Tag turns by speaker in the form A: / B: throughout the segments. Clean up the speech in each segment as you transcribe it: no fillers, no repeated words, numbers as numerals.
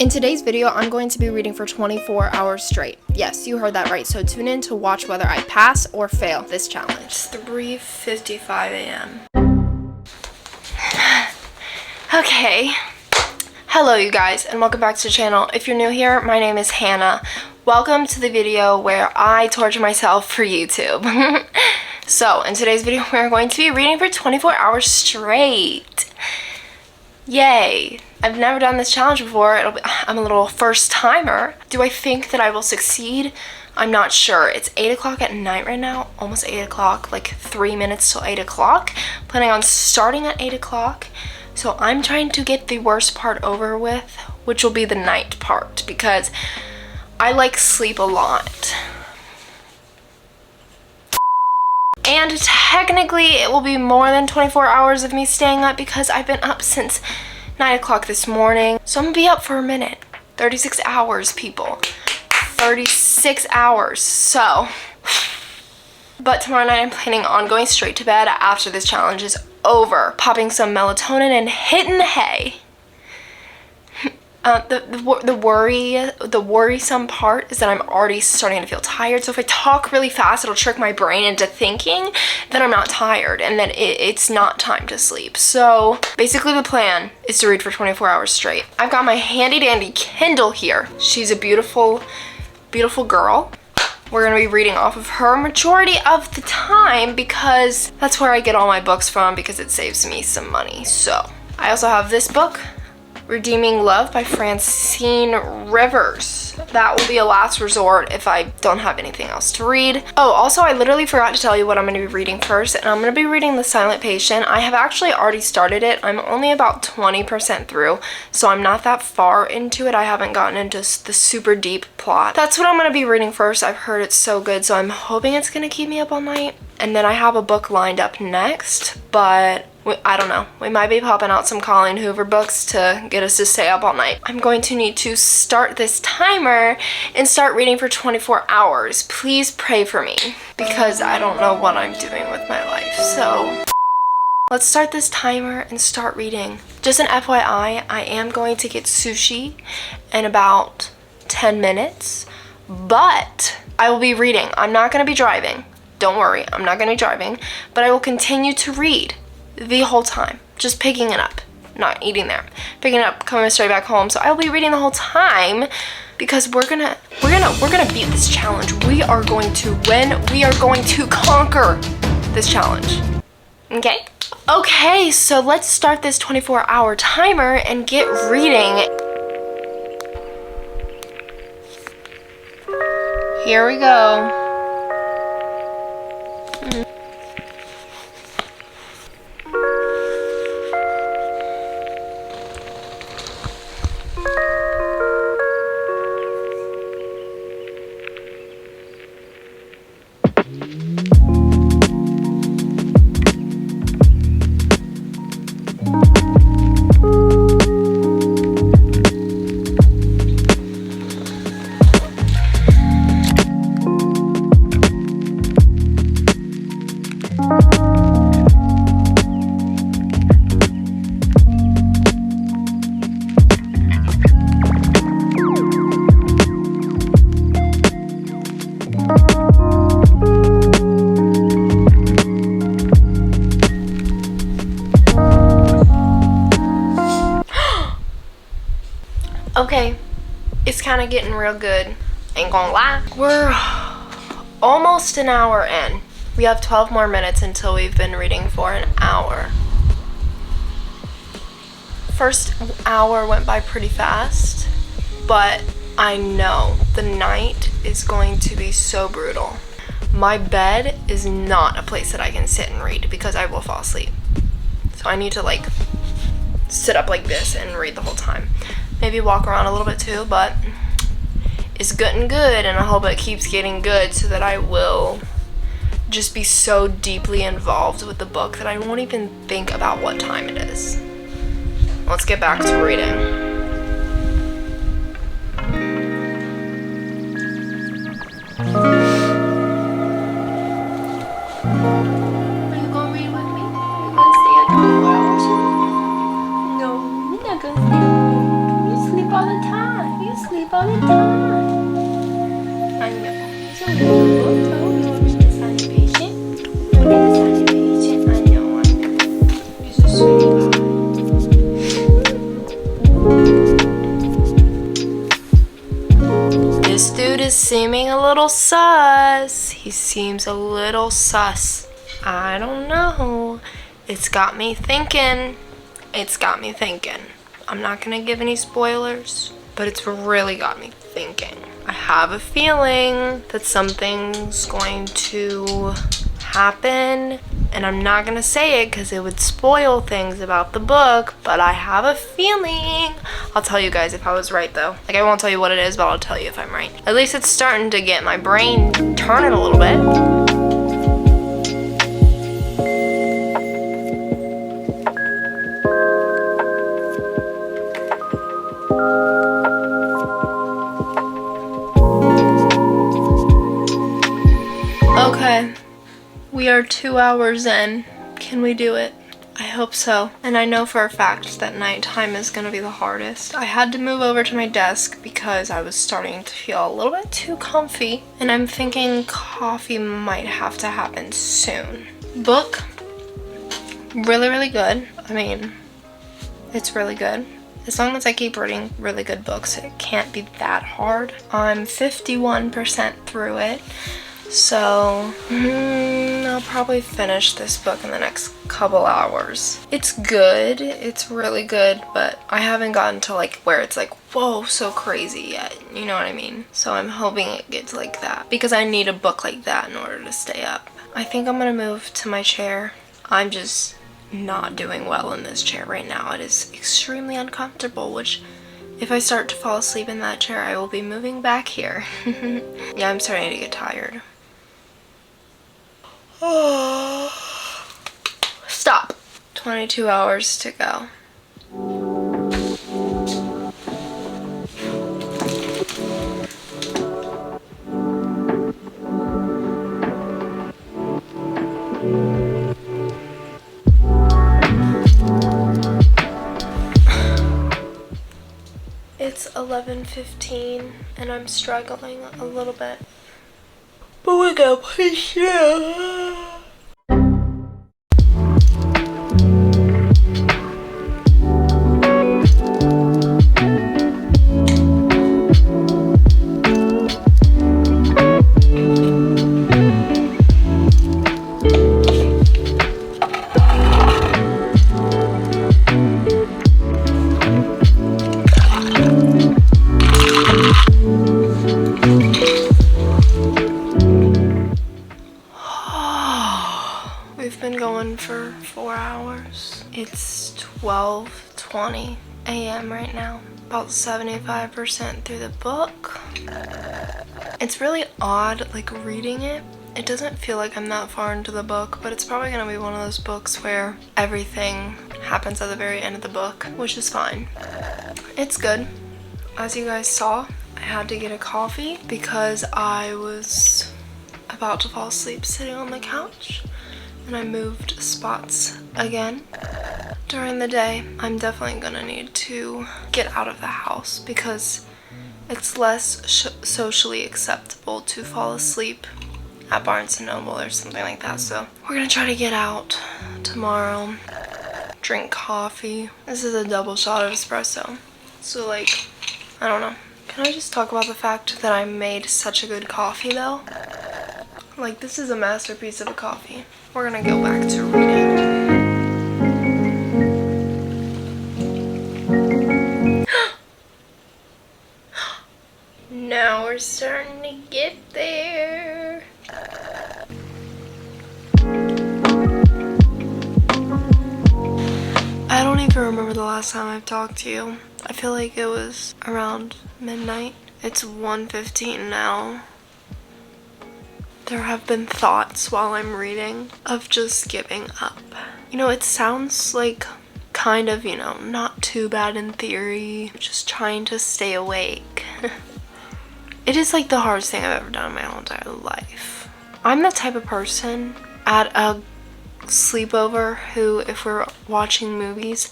A: In today's video, I'm going to be reading for 24 hours straight. Yes, you heard that right, so tune in to watch whether I pass or fail this challenge. It's 3:55 a.m. Okay. Hello, you guys, and welcome back to the channel. If you're new here, my name is Hannah. Welcome to the video where I torture myself for YouTube. So, in today's video, we're going to be reading for 24 hours straight. Yay. I've never done this challenge before. I'm a little first timer. Do I think that I will succeed? I'm not sure. It's 8 o'clock at night right now, almost 8 o'clock, like 3 minutes till 8 o'clock. Planning on starting at 8 o'clock. So I'm trying to get the worst part over with, which will be the night part, because I like sleep a lot. And technically it will be more than 24 hours of me staying up because I've been up since 9 o'clock this morning. So I'm gonna be up for a minute. 36 hours, people. 36 hours. So, but tomorrow night I'm planning on going straight to bed after this challenge is over. Popping some melatonin and hitting the hay. The worrisome part is that I'm already starting to feel tired. So if I talk really fast, it'll trick my brain into thinking that I'm not tired and that it's not time to sleep. So basically the plan is to read for 24 hours straight. I've got my handy dandy Kindle here. She's a beautiful, beautiful girl. We're gonna be reading off of her majority of the time because that's where I get all my books from, because it saves me some money. So I also have this book, Redeeming Love by Francine Rivers. That will be a last resort if I don't have anything else to read. Oh, also I literally forgot to tell you what I'm going to be reading first, and I'm going to be reading The Silent Patient. I have actually already started it. I'm only about 20% through, so I'm not that far into it. I haven't gotten into the super deep plot. That's what I'm going to be reading first. I've heard it's so good, so I'm hoping it's going to keep me up all night. And then I have a book lined up next, but I don't know. We might be popping out some Colleen Hoover books to get us to stay up all night. I'm going to need to start this timer and start reading for 24 hours. Please pray for me, because I don't know what I'm doing with my life. So let's start this timer and start reading. Just an FYI, I am going to get sushi in about 10 minutes, but I will be reading. I'm not going to be driving. Don't worry, I'm not going to be driving, but I will continue to read the whole time, just picking it up, not eating there, picking it up, coming straight back home. So I'll be reading the whole time because we're gonna beat this challenge. We are going to win. We are going to conquer this challenge. Okay, so let's start this 24-hour timer and get reading. Here we go. Okay, it's kind of getting real good, ain't gonna lie. We're almost an hour in. We have 12 more minutes until we've been reading for an hour. First hour went by pretty fast, but I know the night is going to be so brutal. My bed is not a place that I can sit and read because I will fall asleep. So I need to like sit up like this and read the whole time. Maybe walk around a little bit too, but it's getting good, and I hope it keeps getting good so that I will just be so deeply involved with the book that I won't even think about what time it is. Let's get back to reading. Are you gonna read with me? Are you gonna stay at home? No, you're not gonna stay at home. You sleep all the time. sleep all the time. I know. So we will go to the sunny patient. We'll be the sunny patient. I know. You're so sweet pie. This dude is seeming a little sus. He seems a little sus. I don't know. It's got me thinking. It's got me thinking. I'm not gonna give any spoilers, but it's really got me thinking. I have a feeling that something's going to happen, and I'm not gonna say it because it would spoil things about the book, but I have a feeling. I'll tell you guys if I was right though. Like, I won't tell you what it is, but I'll tell you if I'm right. At least it's starting to get my brain turning a little bit. Okay, we are 2 hours in. Can we do it? I hope so. And I know for a fact that nighttime is gonna be the hardest. I had to move over to my desk because I was starting to feel a little bit too comfy, and I'm thinking coffee might have to happen soon. Book, really good. I mean, it's really good. As long as I keep reading really good books, it can't be that hard. I'm 51% through it. So, I'll probably finish this book in the next couple hours. It's good, it's really good, but I haven't gotten to like where it's like, whoa, so crazy yet, you know what I mean? So I'm hoping it gets like that, because I need a book like that in order to stay up. I think I'm gonna move to my chair. I'm just not doing well in this chair right now. It is extremely uncomfortable, which if I start to fall asleep in that chair, I will be moving back here. Yeah, I'm starting to get tired. Stop. 22 hours to go. It's 11:15 and I'm struggling a little bit. But we gotta push through. We've been going for 4 hours. It's 12:20 a.m. right now. About 75% through the book. It's really odd, like, reading it. It doesn't feel like I'm that far into the book, but it's probably gonna be one of those books where everything happens at the very end of the book, which is fine. It's good. As you guys saw, I had to get a coffee because I was about to fall asleep sitting on the couch, and I moved spots again. During the day, I'm definitely gonna need to get out of the house because it's less socially acceptable to fall asleep at Barnes & Noble or something like that. So we're gonna try to get out tomorrow, drink coffee. This is a double shot of espresso. So, like, I don't know. Can I just talk about the fact that I made such a good coffee though? Like, this is a masterpiece of a coffee. We're gonna go back to reading. Now we're starting to get there. I don't even remember the last time I've talked to you. I feel like it was around midnight. It's 1:15 now. There have been thoughts while I'm reading of just giving up. You know, it sounds like kind of, you know, not too bad in theory, just trying to stay awake. It is like the hardest thing I've ever done in my whole entire life. I'm the type of person at a sleepover who, if we're watching movies,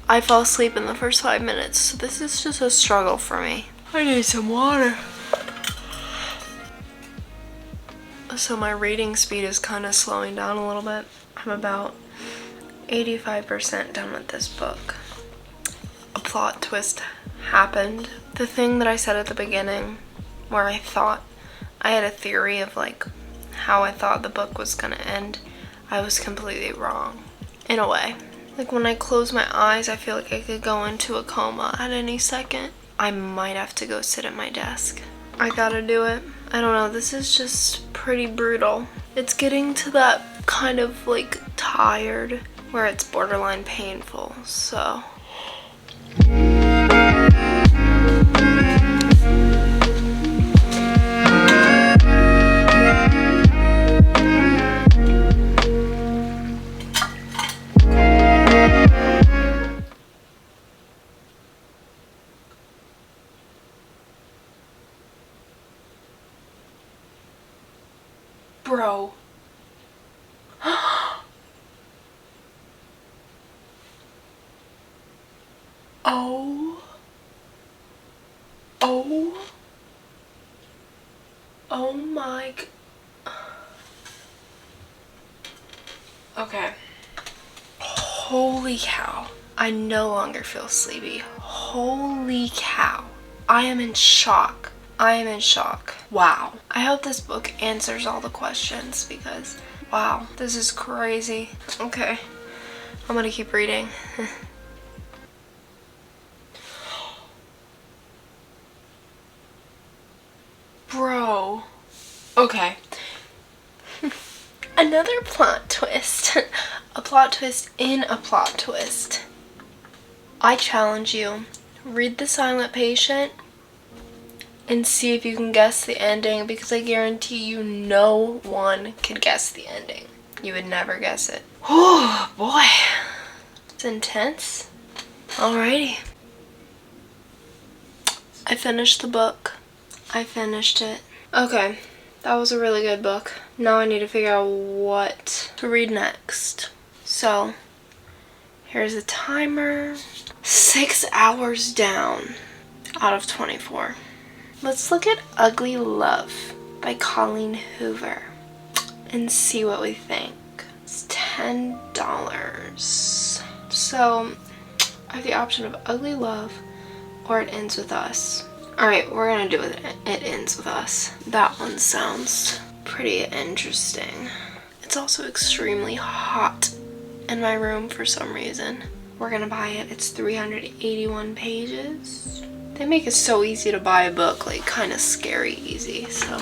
A: I fall asleep in the first 5 minutes. So this is just a struggle for me. I need some water. So my reading speed is kind of slowing down a little bit. I'm about 85% done with this book. A plot twist happened. The thing that I said at the beginning, where I thought I had a theory of like how I thought the book was gonna end, I was completely wrong in a way. Like when I close my eyes, I feel like I could go into a coma at any second. I might have to go sit at my desk. I gotta do it. I don't know, this is just pretty brutal. It's getting to that kind of like tired where it's borderline painful, so. Bro. Oh. Oh. Oh my. Okay. Holy cow. I no longer feel sleepy. Holy cow. I am in shock. I am in shock. Wow. I hope this book answers all the questions because, wow, this is crazy. Okay. I'm gonna keep reading. Bro. Okay. Another plot twist. A plot twist in a plot twist. I challenge you. Read The Silent Patient and see if you can guess the ending, because I guarantee you no one could guess the ending. You would never guess it. Oh boy. It's intense. Alrighty. I finished the book. I finished it. Okay. That was a really good book. Now I need to figure out what to read next. So, here's a timer. 6 hours down out of 24. Let's look at Ugly Love by Colleen Hoover and see what we think. It's $10. So, I have the option of Ugly Love or It Ends With Us. Alright, we're gonna do it. It Ends With Us. That one sounds pretty interesting. It's also extremely hot in my room for some reason. We're gonna buy it. It's 381 pages. They make it so easy to buy a book, like kind of scary easy. So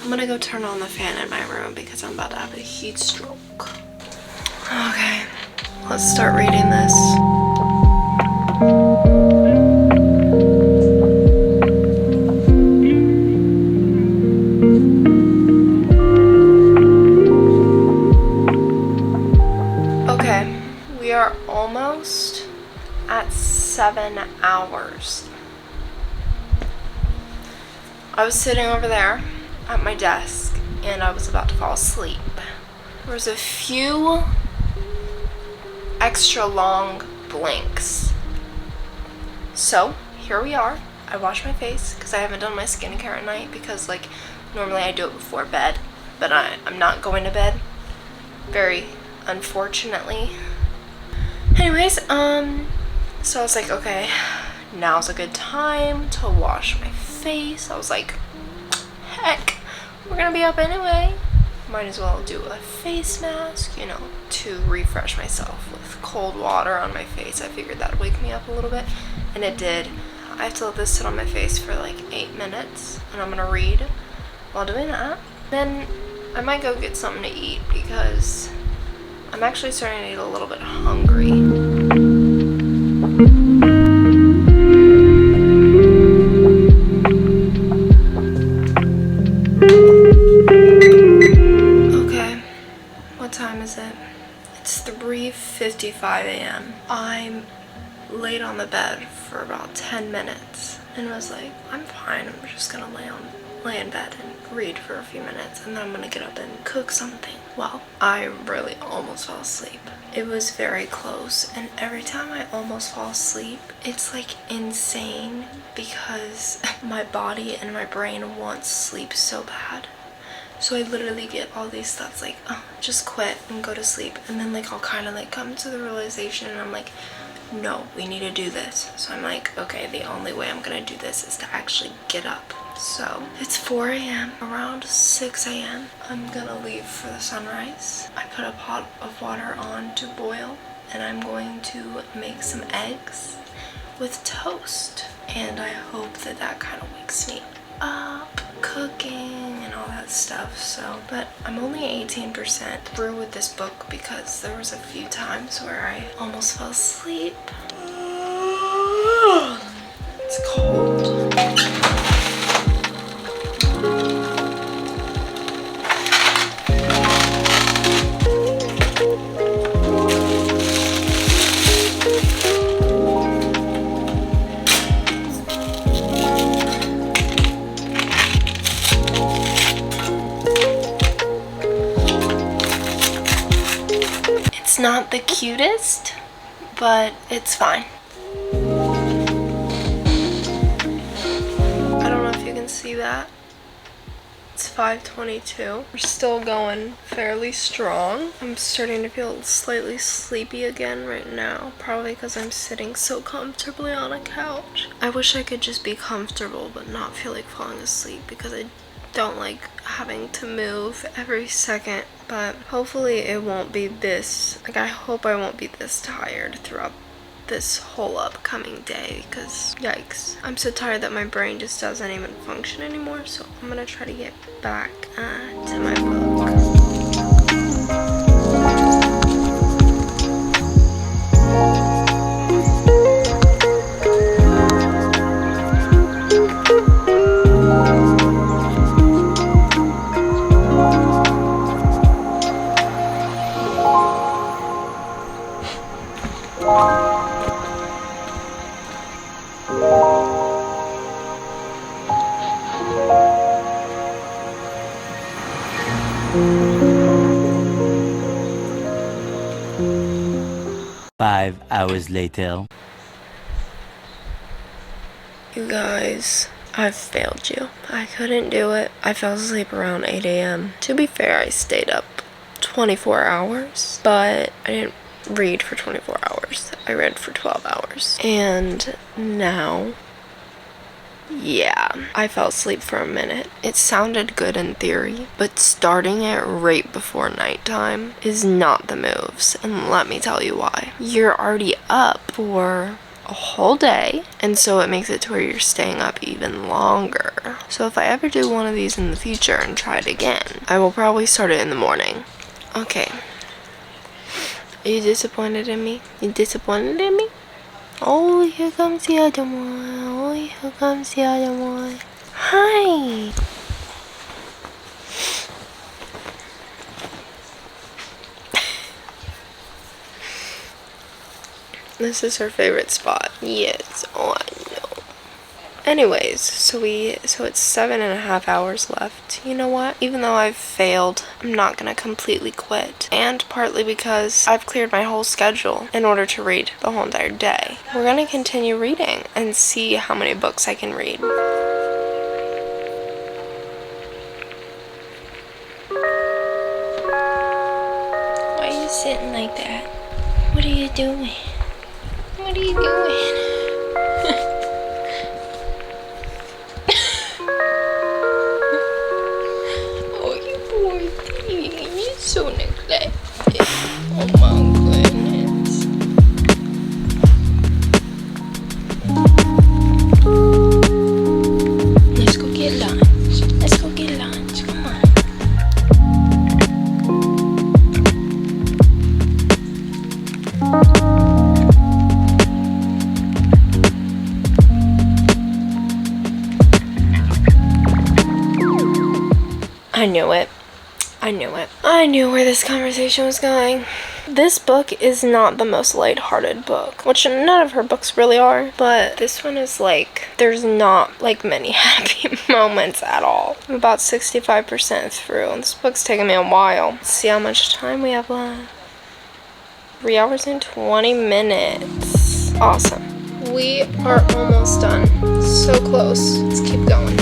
A: I'm gonna go turn on the fan in my room because I'm about to have a heat stroke. Okay, let's start reading this. Okay, we are almost at 7 hours. I was sitting over there at my desk and I was about to fall asleep. There was a few extra long blinks. So here we are. I washed my face because I haven't done my skincare at night because like normally I do it before bed, but I'm not going to bed, very unfortunately. Anyways, so I was like, okay, now's a good time to wash my face. I was like, heck, we're gonna be up anyway. Might as well do a face mask, you know, to refresh myself with cold water on my face. I figured that'd wake me up a little bit, and it did. I have to let this sit on my face for like 8 minutes, and I'm gonna read while doing that. Then I might go get something to eat because I'm actually starting to get a little bit hungry. Time is it? It's 3:55 a.m. I'm laid on the bed for about 10 minutes and was like, I'm fine, I'm just gonna lay in bed and read for a few minutes, and then I'm gonna get up and cook something. Well, I really almost fell asleep. It was very close, and every time I almost fall asleep, it's like insane because my body and my brain wants sleep so bad. So I literally get all these thoughts like, oh, just quit and go to sleep. And then like I'll kind of like come to the realization, and I'm like, no, we need to do this. So I'm like, okay, the only way I'm gonna do this is to actually get up. So it's 4 a.m. Around 6 a.m. I'm gonna leave for the sunrise. I put a pot of water on to boil, and I'm going to make some eggs with toast. And I hope that that kind of wakes me up, cooking and all that stuff. So, but I'm only 18% through with this book because there was a few times where I almost fell asleep. It's cold. It's not the cutest, but it's fine. I don't know if you can see that. It's 5:22. We're still going fairly strong. I'm starting to feel slightly sleepy again right now, probably because I'm sitting so comfortably on a couch. I wish I could just be comfortable but not feel like falling asleep, because I don't like having to move every second. But hopefully it won't be this, like I hope I won't be this tired throughout this whole upcoming day, because yikes, I'm so tired that my brain just doesn't even function anymore. So I'm gonna try to get back to my book.
B: 5 hours later.
A: You guys, I've failed you. I couldn't do it. I fell asleep around 8 a.m. To be fair, I stayed up 24 hours, but I didn't read for 24 hours. I read for 12 hours. And now, yeah, I fell asleep for a minute. It sounded good in theory, but starting it right before nighttime is not the moves, and let me tell you why. You're already up for a whole day, and so it makes it to where you're staying up even longer. So if I ever do one of these in the future and try it again, I will probably start it in the morning. Okay. Are you disappointed in me? You disappointed in me? Oh, here comes the other one. Oh, here comes the other one. Hi. This is her favorite spot. Yes. Oh, I know. Anyways, so it's 7.5 hours left. You know what? Even though I've failed, I'm not gonna completely quit. And partly because I've cleared my whole schedule in order to read the whole entire day. We're gonna continue reading and see how many books I can read. Why are you sitting like that? What are you doing? What are you doing? So neglected. Oh my goodness. Let's go get lunch. Let's go get lunch. Come on. I knew it. I knew it. I knew where this conversation was going. This book is not the most lighthearted book, which none of her books really are, but this one is like, there's not like many happy moments at all. I'm about 65% through, and this book's taking me a while. Let's see how much time we have left. 3 hours and 20 minutes. Awesome. We are almost done. So close. Let's keep going.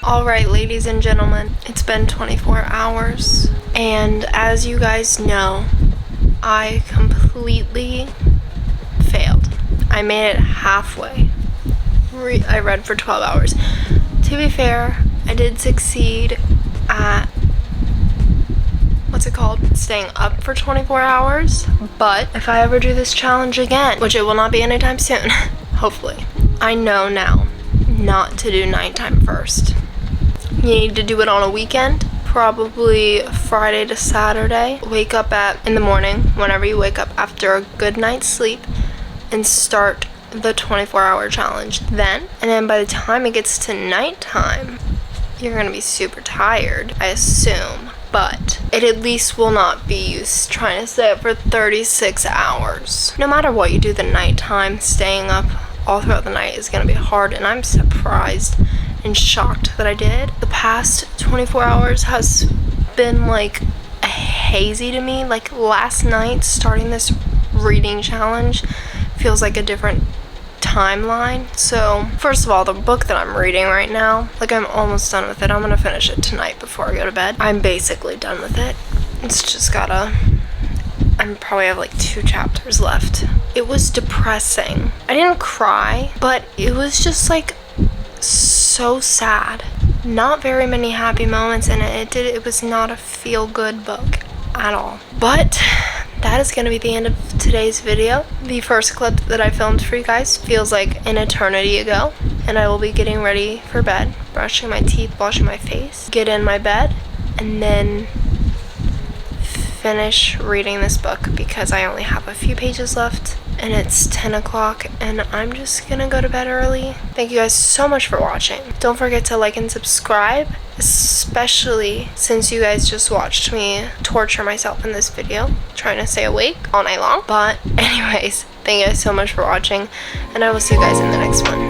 A: Alright, ladies and gentlemen, it's been 24 hours, and as you guys know, I completely failed. I made it halfway. I read for 12 hours. To be fair, I did succeed at, staying up for 24 hours, but if I ever do this challenge again, which it will not be anytime soon, hopefully, I know now not to do nighttime first. You need to do it on a weekend, probably Friday to Saturday. Wake up in the morning, whenever you wake up after a good night's sleep, and start the 24-hour challenge then. And then by the time it gets to nighttime, you're gonna be super tired, I assume. But it at least will not be you trying to stay up for 36 hours. No matter what you do the nighttime, staying up all throughout the night is gonna be hard, and I'm surprised and shocked that I did. The past 24 hours has been like hazy to me. Like last night, starting this reading challenge feels like a different timeline. So first of all, the book that I'm reading right now, like I'm almost done with it. I'm gonna finish it tonight before I go to bed. I'm basically done with it. It's just I probably have like 2 chapters left. It was depressing. I didn't cry, but it was just like so sad. Not very many happy moments in it. It was not a feel-good book at all. But that is going to be the end of today's video. The first clip that I filmed for you guys feels like an eternity ago, and I will be getting ready for bed, brushing my teeth, washing my face, get in my bed, and then finish reading this book because I only have a few pages left. And it's 10 o'clock, and I'm just gonna go to bed early. Thank you guys so much for watching. Don't forget to like and subscribe, especially since you guys just watched me torture myself in this video, trying to stay awake all night long. But anyways, thank you guys so much for watching, and I will see you guys in the next one.